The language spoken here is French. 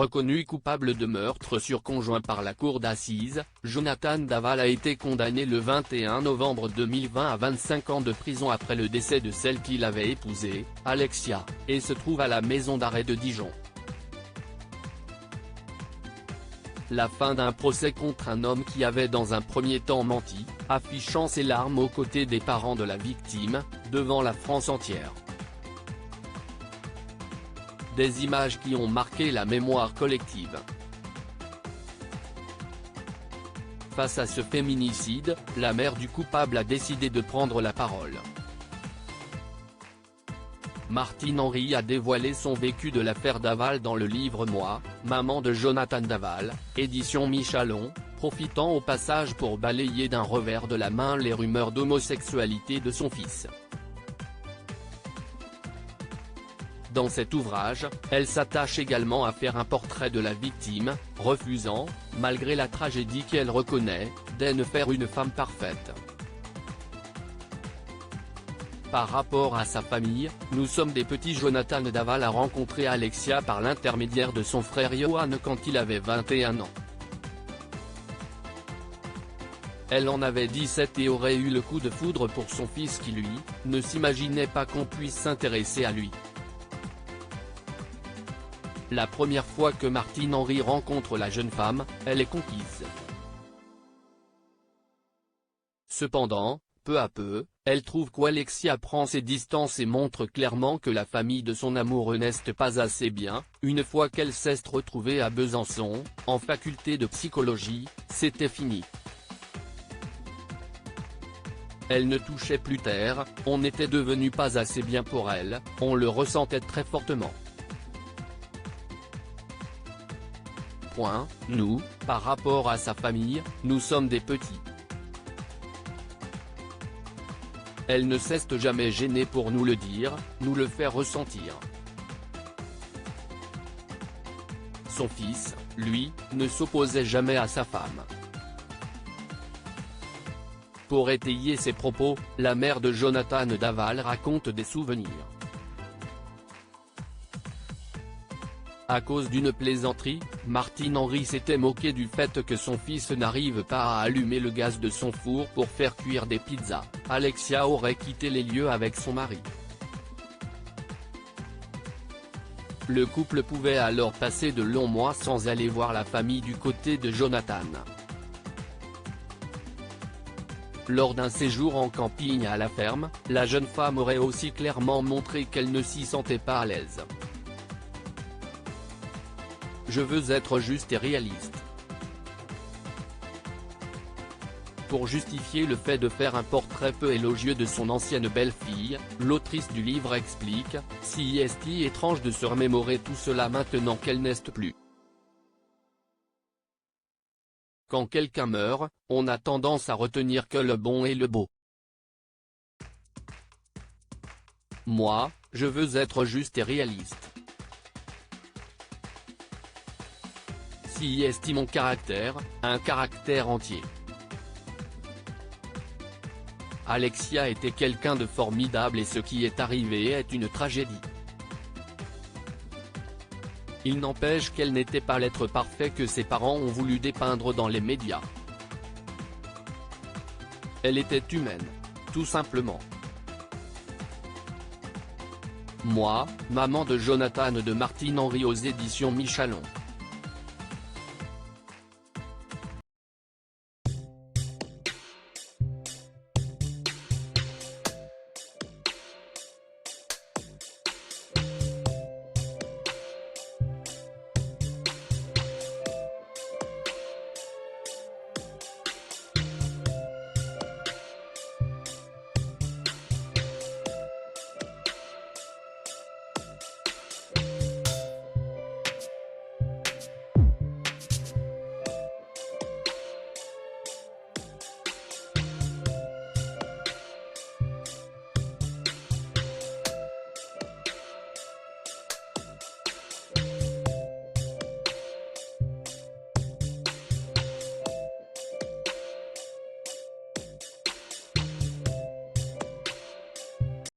Reconnu coupable de meurtre sur conjoint par la cour d'assises, Jonathan Daval a été condamné le 21 novembre 2020 à 25 ans de prison après le décès de celle qu'il avait épousée, Alexia, et se trouve à la maison d'arrêt de Dijon. La fin d'un procès contre un homme qui avait dans un premier temps menti, affichant ses larmes aux côtés des parents de la victime, devant la France entière. Des images qui ont marqué la mémoire collective. Face à ce féminicide, la mère du coupable a décidé de prendre la parole. Martine Henry a dévoilé son vécu de l'affaire Daval dans le livre Moi, maman de Jonathan Daval, édition Michalon, profitant au passage pour balayer d'un revers de la main les rumeurs d'homosexualité de son fils. Dans cet ouvrage, elle s'attache également à faire un portrait de la victime, refusant, malgré la tragédie qu'elle reconnaît, d'en faire une femme parfaite. Par rapport à sa famille, nous sommes des petits. Jonathan Daval a rencontré Alexia par l'intermédiaire de son frère Johan quand il avait 21 ans. Elle en avait 17 et aurait eu le coup de foudre pour son fils qui lui, ne s'imaginait pas qu'on puisse s'intéresser à lui. La première fois que Martine Henry rencontre la jeune femme, elle est conquise. Cependant, peu à peu, elle trouve qu'Alexia prend ses distances et montre clairement que la famille de son amoureux n'est pas assez bien. Une fois qu'elle s'est retrouvée à Besançon, en faculté de psychologie, c'était fini. Elle ne touchait plus terre, on n'était devenu pas assez bien pour elle, on le ressentait très fortement. Nous, par rapport à sa famille, nous sommes des petits. Elle ne s'est jamais gênée pour nous le dire, nous le faire ressentir. Son fils, lui, ne s'opposait jamais à sa femme. Pour étayer ses propos, la mère de Jonathan Daval raconte des souvenirs. À cause d'une plaisanterie, Martine Henry s'était moquée du fait que son fils n'arrive pas à allumer le gaz de son four pour faire cuire des pizzas. Alexia aurait quitté les lieux avec son mari. Le couple pouvait alors passer de longs mois sans aller voir la famille du côté de Jonathan. Lors d'un séjour en camping à la ferme, la jeune femme aurait aussi clairement montré qu'elle ne s'y sentait pas à l'aise. Je veux être juste et réaliste. Pour justifier le fait de faire un portrait peu élogieux de son ancienne belle-fille, l'autrice du livre explique, « Si est étrange de se remémorer tout cela maintenant qu'elle n'est plus. Quand quelqu'un meurt, on a tendance à retenir que le bon et le beau. Moi, je veux être juste et réaliste. Si est mon caractère, un caractère entier. Alexia était quelqu'un de formidable et ce qui est arrivé est une tragédie. Il n'empêche qu'elle n'était pas l'être parfait que ses parents ont voulu dépeindre dans les médias. Elle était humaine. Tout simplement. Moi, maman de Jonathan de Martine Henry aux éditions Michalon.